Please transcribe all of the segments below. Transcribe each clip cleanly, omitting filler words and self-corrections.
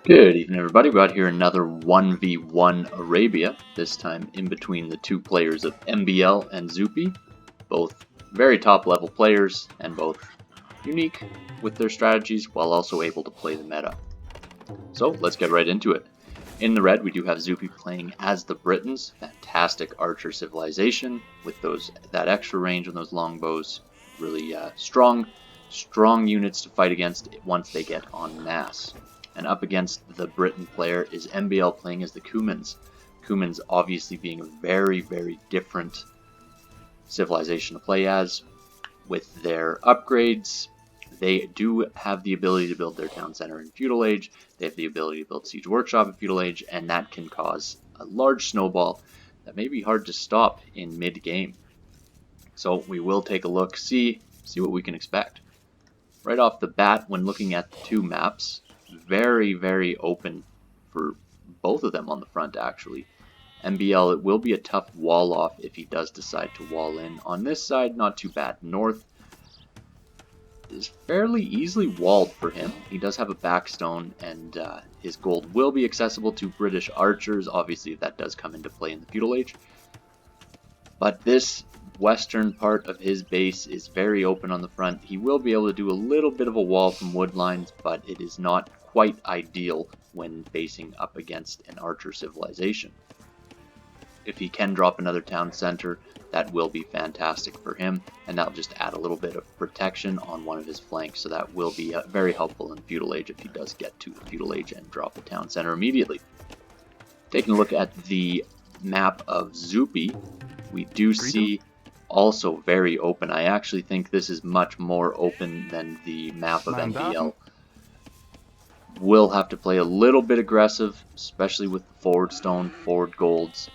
Good evening, everybody. We got here another 1v1 Arabia, this time in between the two players of MbL and Zuppi, both very top level players and both unique with their strategies while also able to play the meta. So let's get right into it. In the red, we do have Zuppi playing as the Britons, fantastic archer civilization with that extra range on those longbows, really strong units to fight against once they get en masse. And up against the Briton player is MbL playing as the Cumans. Cumans obviously being a very, very different civilization to play as. With their upgrades, they do have the ability to build their town center in Feudal Age, they have the ability to build Siege Workshop in Feudal Age, and that can cause a large snowball that may be hard to stop in mid-game. So we will take a look, see what we can expect. Right off the bat, when looking at the two maps, very, very open for both of them on the front, actually. MbL, it will be a tough wall off if he does decide to wall in. On this side, not too bad. North is fairly easily walled for him. He does have a backstone, and his gold will be accessible to British archers. Obviously, that does come into play in the Feudal Age. But this western part of his base is very open on the front. He will be able to do a little bit of a wall from wood lines, but it is not quite ideal when facing up against an archer civilization. If he can drop another town center, that will be fantastic for him, and that'll just add a little bit of protection on one of his flanks, so that will be very helpful in Feudal Age if he does get to the Feudal Age and drop a town center immediately. Taking a look at the map of Zuppi, we do see also very open. I actually think this is much more open than the map of MbL. Will have to play a little bit aggressive, especially with the forward stone, forward golds,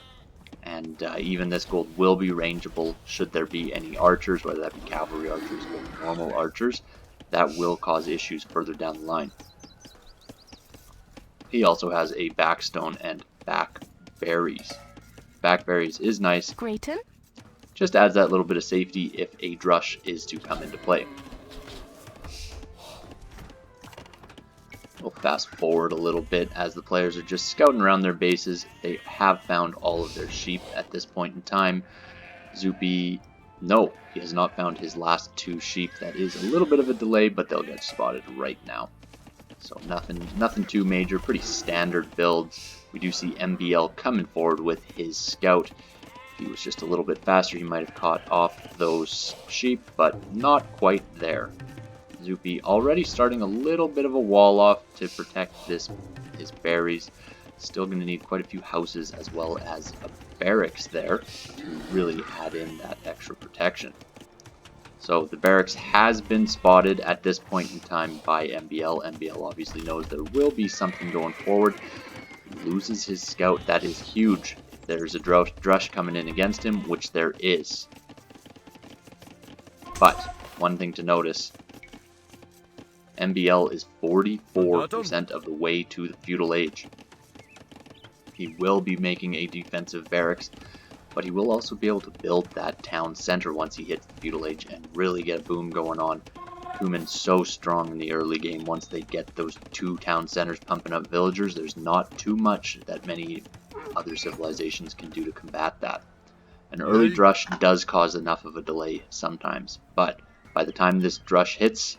and even this gold will be rangeable should there be any archers, whether that be cavalry archers or normal archers. That will cause issues further down the line. He also has a backstone and back berries. Back berries is nice. Britons? Just adds that little bit of safety if a drush is to come into play. We'll fast forward a little bit as the players are just scouting around their bases. They have found all of their sheep at this point in time. Zuppi, no, he has not found his last two sheep. That is a little bit of a delay, but they'll get spotted right now. So nothing too major, pretty standard builds. We do see MbL coming forward with his scout. If he was just a little bit faster, he might have caught off those sheep, but not quite there. Zuppi already starting a little bit of a wall off to protect his berries. Still going to need quite a few houses as well as a barracks there to really add in that extra protection. So the barracks has been spotted at this point in time by MbL. MbL obviously knows there will be something going forward. He loses his scout. That is huge. If there's a drush coming in against him, which there is. But one thing to notice, MbL is 44% of the way to the Feudal Age. He will be making a defensive barracks, but he will also be able to build that town center once he hits the Feudal Age and really get a boom going on. Cumans so strong in the early game. Once they get those two town centers pumping up villagers, there's not too much that many other civilizations can do to combat that. An early drush does cause enough of a delay sometimes, but by the time this drush hits,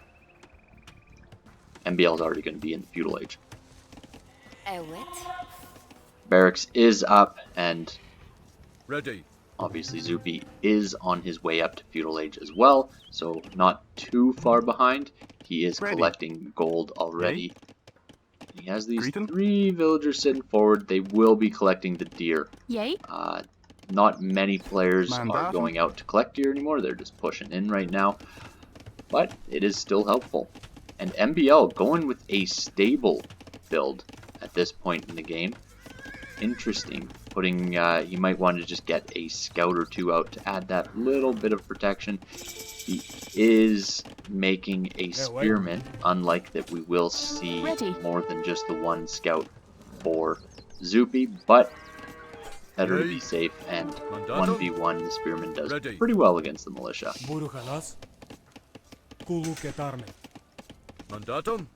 MbL is already going to be in the Feudal Age. Barracks is up, and ready. Obviously Zuppi is on his way up to Feudal Age as well, so not too far behind. He is collecting gold already. He has these three villagers sitting forward. They will be collecting the deer. Yay. Not many players are going out to collect deer anymore. They're just pushing in right now, but it is still helpful. And MbL going with a stable build at this point in the game. Interesting. Putting, you might want to just get a scout or two out to add that little bit of protection. He is making a spearman, unlike that we will see more than just the one scout for Zuppi, but better to be safe, and 1v1 the spearman does pretty well against the militia. Mandatum?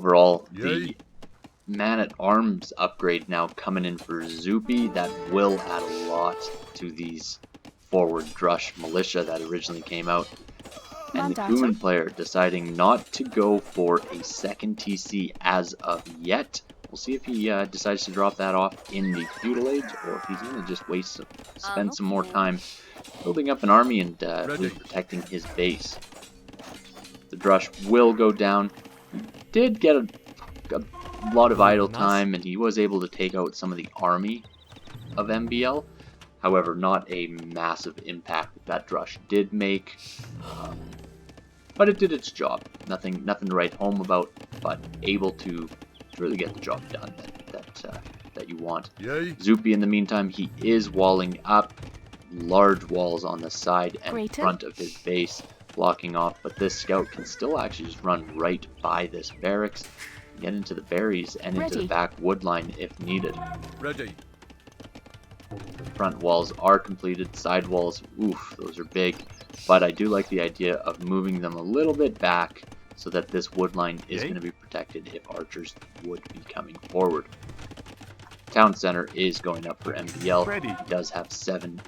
overall, the man-at-arms upgrade now coming in for Zuppi. That will add a lot to these forward Drush militia that originally came out. And the Cuman player deciding not to go for a second TC as of yet. We'll see if he decides to drop that off in the feudal age, or if he's going to just spend some more time building up an army and really protecting his base. The Drush will go down. He did get a lot of idle time, and he was able to take out some of the army of MbL. However, not a massive impact that Drush did make, but it did its job. Nothing to write home about, but able to really get the job done that you want. Zuppi, in the meantime, he is walling up large walls on the side and front of his base, blocking off, but this scout can still actually just run right by this barracks, get into the berries and into the back wood line if needed. Front walls are completed, side walls, oof, those are big, but I do like the idea of moving them a little bit back so that this wood line is going to be protected if archers would be coming forward. Town center is going up for MbL. He does have 7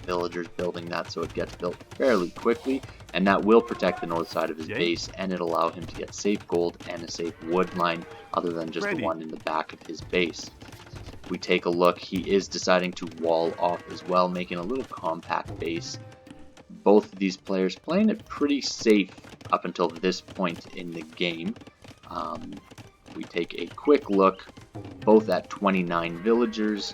villagers building that, so it gets built fairly quickly, and that will protect the north side of his base, and it'll allow him to get safe gold and a safe wood line other than just the one in the back of his base. If we take a look, he is deciding to wall off as well, making a little compact base. Both of these players playing it pretty safe up until this point in the game. We take a quick look, both at 29 villagers.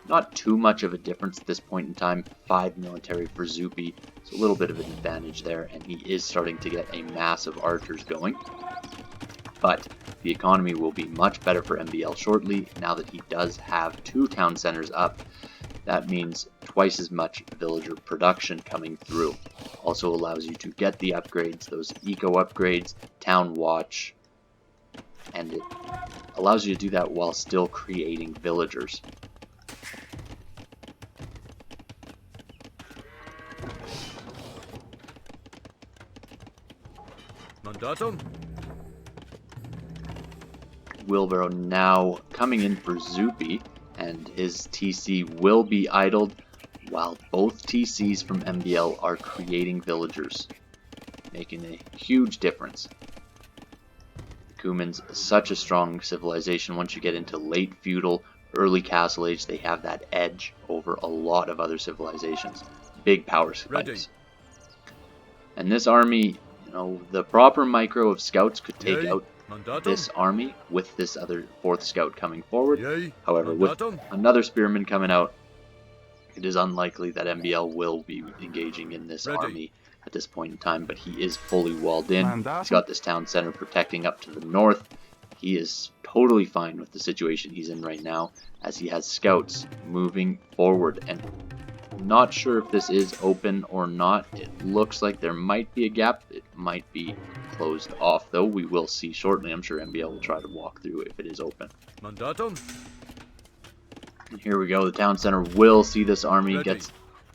Not too much of a difference at this point in time. 5 military for Zuppi, so a little bit of an advantage there, and he is starting to get a mass of archers going. But the economy will be much better for MbL shortly, now that he does have 2 town centers up. That means twice as much villager production coming through. Also allows you to get the upgrades, those eco upgrades, town watch, and it allows you to do that while still creating villagers. Mandatum. Wheelbarrow now coming in for Zuppi, and his TC will be idled while both TCs from MbL are creating villagers, making a huge difference. Cumans, such a strong civilization. Once you get into late feudal, early castle age, they have that edge over a lot of other civilizations. Big power spikes. And this army, you know, the proper micro of scouts could take out this army with this other 4th scout coming forward. However, with another spearman coming out, it is unlikely that MbL will be engaging in this army at this point in time, but he is fully walled in. He's got this town center protecting up to the north. He is totally fine with the situation he's in right now, as he has scouts moving forward. And I'm not sure if this is open or not. It looks like there might be a gap. It might be closed off, though. We will see shortly. I'm sure MbL will try to walk through if it is open. Mandatum. And here we go. The town center will see this army. Gets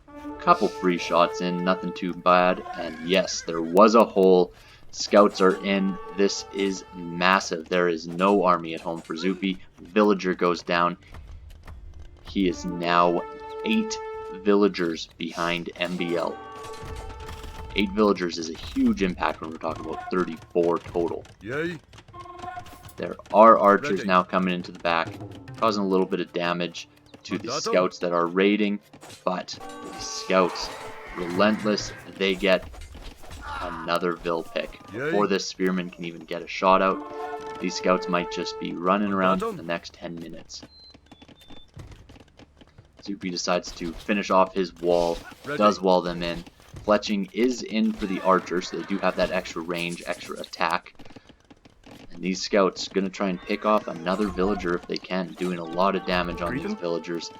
a couple free shots in. Nothing too bad. And yes, there was a hole. Scouts are in. This is massive. There is no army at home for Zuppi. Villager goes down. He is now 8 villagers behind MbL. 8 villagers is a huge impact when we're talking about 34 total. There are archers now coming into the back, causing a little bit of damage to the scouts that are raiding, but the scouts, relentless, they get another vill pick. Before this spearman can even get a shot out, these scouts might just be running around for the next 10 minutes. Zuppi decides to finish off his wall, does wall them in. Fletching is in for the archers, so they do have that extra range, extra attack. And these scouts going to try and pick off another villager if they can, doing a lot of damage on these villagers.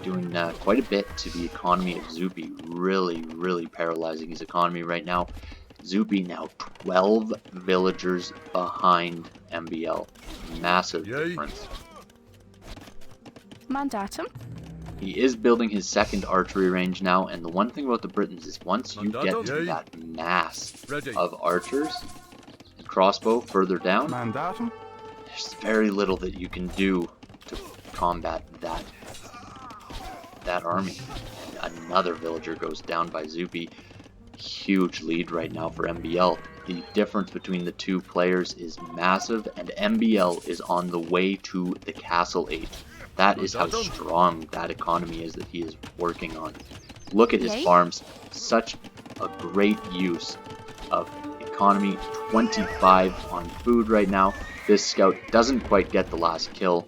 Doing quite a bit to the economy of Zuppi, really paralyzing his economy right now. Zuppi now 12 villagers behind MbL. Massive difference. Mandatum. He is building his 2nd archery range now, and the one thing about the Britons is once you get to that mass of archers, crossbow further down, Mandatum? there's very little that you can do to combat that army. And another villager goes down by Zuppi. Huge lead right now for MbL. The difference between the two players is massive, and MbL is on the way to the castle age. That is how strong that economy is that he is working on. Look at his farms. Such a great use of economy. 25 on food right now. This scout doesn't quite get the last kill,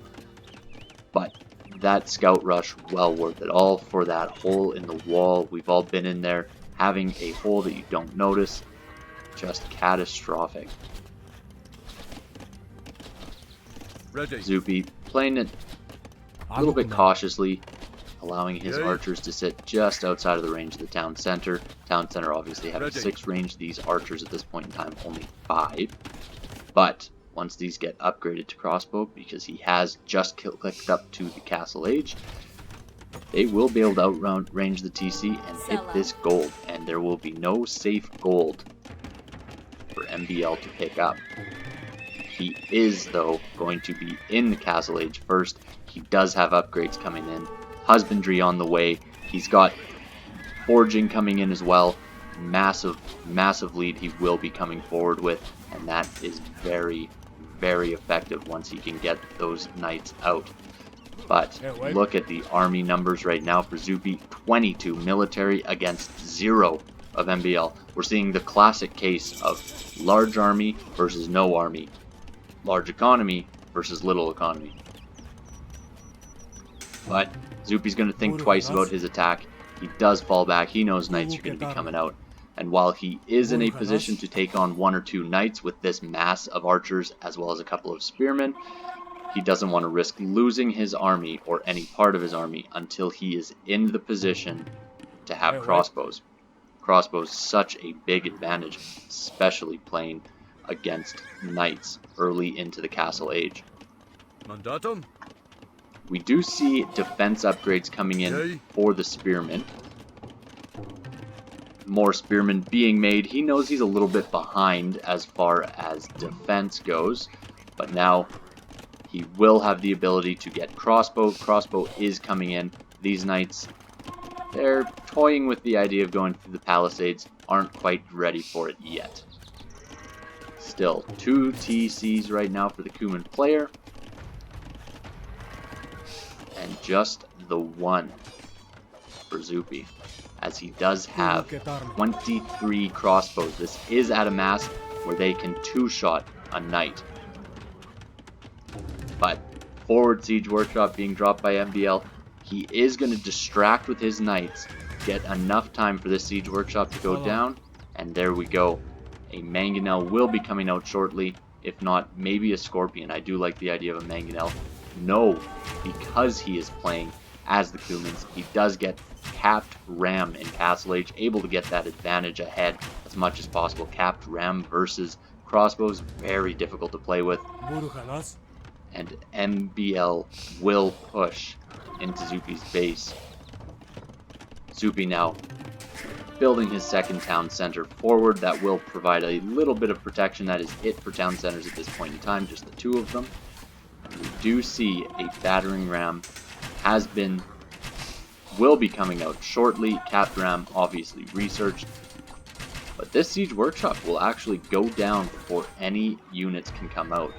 but that scout rush, well worth it. All for that hole in the wall. We've all been in there. Having a hole that you don't notice, just catastrophic. Ready. Zuppi playing it a little bit cautiously, allowing his archers to sit just outside of the range of the town center. Town center obviously having 6 range. These archers at this point in time only 5. But once these get upgraded to crossbow, because he has just clicked up to the castle age, they will be able to outrange the TC and hit this gold, and there will be no safe gold for MbL to pick up. He is, though, going to be in the castle age first. He does have upgrades coming in, husbandry on the way. He's got foraging coming in as well. Massive lead he will be coming forward with, and that is very, very effective once he can get those knights out. But look at the army numbers right now for Zuppi. 22 military against 0 of MbL. We're seeing the classic case of large army versus no army. Large economy versus little economy. But Zuppi's going to think twice about his attack. He does fall back. He knows knights are going to be coming out. And while he is in a position to take on 1 or 2 knights with this mass of archers as well as a couple of spearmen, he doesn't want to risk losing his army or any part of his army until he is in the position to have crossbows. Crossbows such a big advantage, especially playing against knights early into the castle age. Mandatum. We do see defense upgrades coming in for the spearmen. More spearmen being made. He knows he's a little bit behind as far as defense goes, but now he will have the ability to get crossbow. Crossbow is coming in. These knights, they're toying with the idea of going through the palisades, aren't quite ready for it yet. Still, 2 TCs right now for the Cuman player, and just the 1 for Zuppi, as he does have 23 crossbows. This is at a mass where they can 2-shot a knight. But forward siege workshop being dropped by MbL, he is going to distract with his knights, get enough time for this siege workshop to go down, and there we go. A mangonel will be coming out shortly, if not maybe a scorpion. I do like the idea of a mangonel. No, because he is playing as the Cumans, he does get capped ram in castle age, able to get that advantage ahead as much as possible. Capped ram versus crossbows, very difficult to play with. And MbL will push into Zuppi's base. Zuppi now building his second town center forward. That will provide a little bit of protection. That is it for town centers at this point in time, just the 2 of them. And we do see a battering ram will be coming out shortly. Capped ram obviously researched. But this siege workshop will actually go down before any units can come out.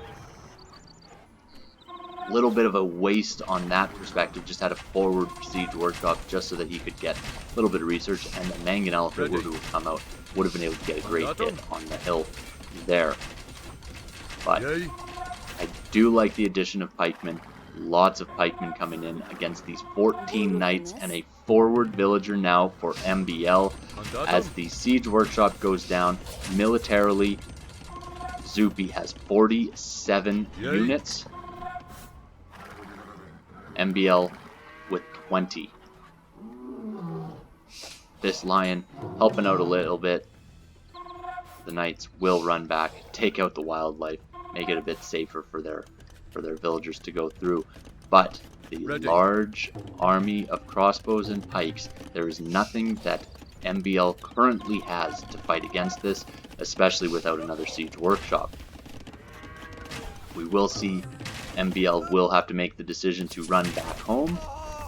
Little bit of a waste on that perspective. Just had a forward siege workshop just so that he could get a little bit of research, and the mangonel, if it were to have come out, would have been able to get a great hit on the hill there. But I do like the addition of pikemen. Lots of pikemen coming in against these 14 knights, and a forward villager now for MbL as the siege workshop goes down. Militarily, Zuppi has 47 units. MbL with 20. This lion helping out a little bit. The knights will run back, take out the wildlife, make it a bit safer for their villagers to go through. But the large army of crossbows and pikes, there is nothing that MbL currently has to fight against this. especially without another siege workshop. We will see MbL will have to make the decision to run back home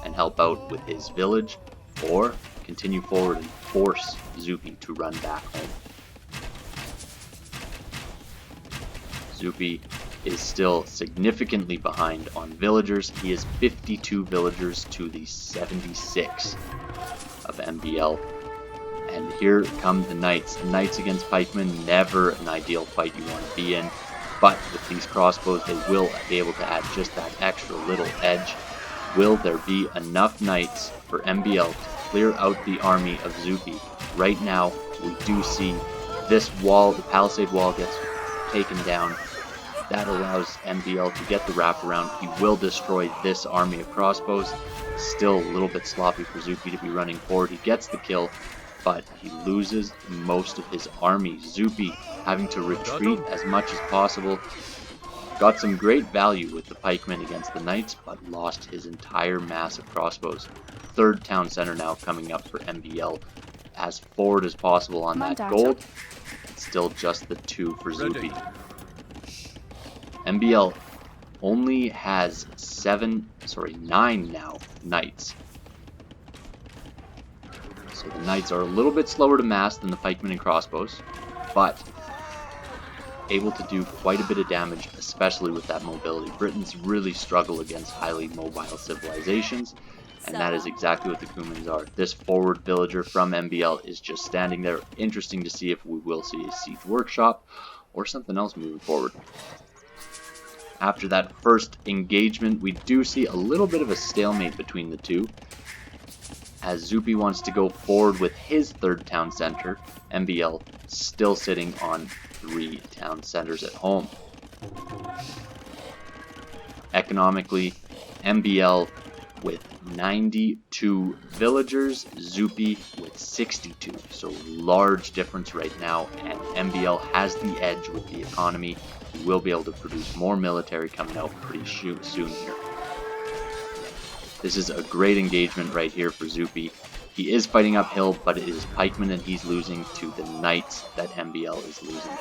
and help out with his village, or continue forward and force Zuppi to run back home. Zuppi is still significantly behind on villagers. He is 52 villagers to the 76 of MbL. And here come the knights. The knights against pikemen, never an ideal fight you want to be in. But with these crossbows, they will be able to add just that extra little edge. Will there be enough knights for MbL to clear out the army of Zuppi? Right now, we do see this wall, the palisade wall, gets taken down. That allows MbL to get the wraparound. He will destroy this army of crossbows. Still a little bit sloppy for Zuppi to be running forward. He gets the kill, but he loses most of his army. Zuppi having to retreat as much as possible. Got some great value with the pikemen against the knights, but lost his entire mass of crossbows. Third town center now coming up for MbL. As forward as possible on that gold. It's still just the 2 for Zuppi. MbL only has 9 now knights. So the knights are a little bit slower to mass than the pikemen and crossbows, but able to do quite a bit of damage, especially with that mobility. Britons really struggle against highly mobile civilizations, and that is exactly what the Cumans are. This forward villager from MbL is just standing there. Interesting to see if we will see a siege workshop or something else moving forward. After that first engagement, we do see a little bit of a stalemate between the two, as Zuppi wants to go forward with his third town center. MbL still sitting on 3 town centers at home. Economically, MbL with 92 villagers, Zuppi with 62. So large difference right now, and MbL has the edge with the economy. He will be able to produce more military coming out pretty soon here. This is a great engagement right here for Zuppi. He is fighting uphill, but it is pikemen that he's losing to the knights that MbL is losing.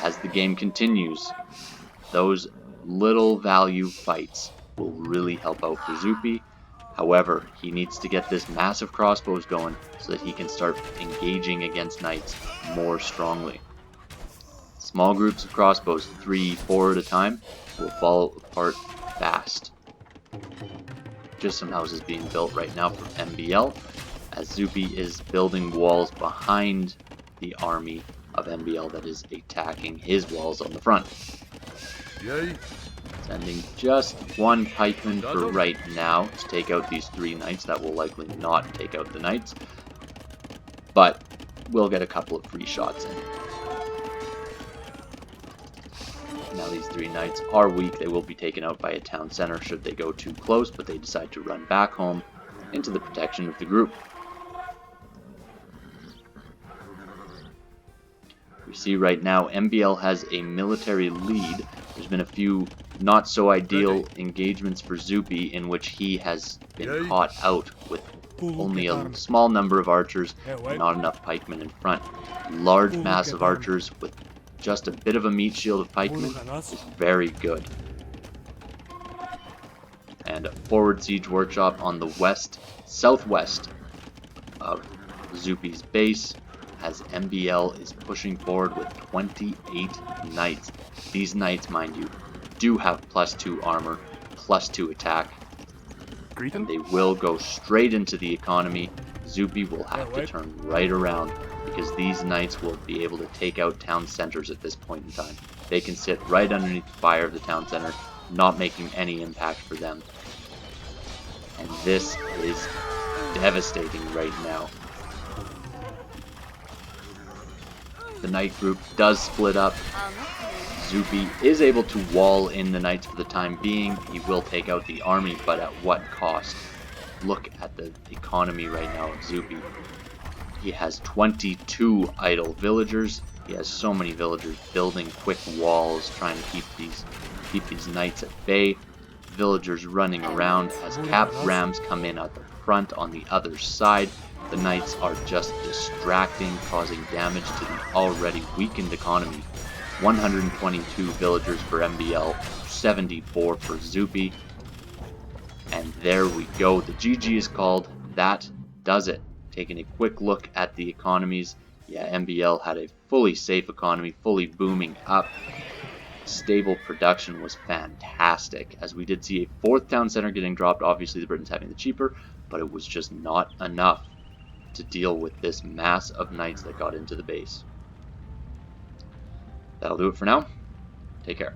As the game continues, those little value fights will really help out for Zuppi. However, he needs to get this massive crossbows going so that he can start engaging against knights more strongly. Small groups of crossbows, 3, 4 at a time, will fall apart fast. Just some houses being built right now for MbL, as Zuppi is building walls behind the army of MbL that is attacking his walls on the front. Yay. Sending just 1 pikeman for right now to take out these 3 knights. That will likely not take out the knights, but we'll get a couple of free shots in. Now these 3 knights are weak. They will be taken out by a town center should they go too close, but they decide to run back home into the protection of the group. We see right now MbL has a military lead. There's been a few not so ideal engagements for Zuppi in which he has been caught out with only a small number of archers and not enough pikemen in front. Large mass of archers with just a bit of a meat shield of pikemen is very good. And a forward siege workshop on the southwest of Zuppi's base, as MbL is pushing forward with 28 knights. These knights, mind you, do have +2 armor, +2 attack, and they will go straight into the economy. Zuppi will have to turn right around, because these knights will be able to take out town centers at this point in time. They can sit right underneath the fire of the town center, not making any impact for them. And this is devastating right now. The knight group does split up. Zuppi is able to wall in the knights for the time being. He will take out the army, but at what cost? Look at the economy right now of Zuppi. He has 22 idle villagers. He has so many villagers building quick walls, trying to keep these knights at bay. Villagers running around as capped rams come in at the front on the other side. The Knights are just distracting, causing damage to the already weakened economy. 122 villagers for MbL, 74 for Zuppi. And there we go. The GG is called. That does it. Taking a quick look at the economies. Yeah, MbL had a fully safe economy, fully booming up. Stable production was fantastic, as we did see a fourth town center getting dropped, obviously the Britons having the cheaper, but it was just not enough to deal with this mass of knights that got into the base. That'll do it for now. Take care.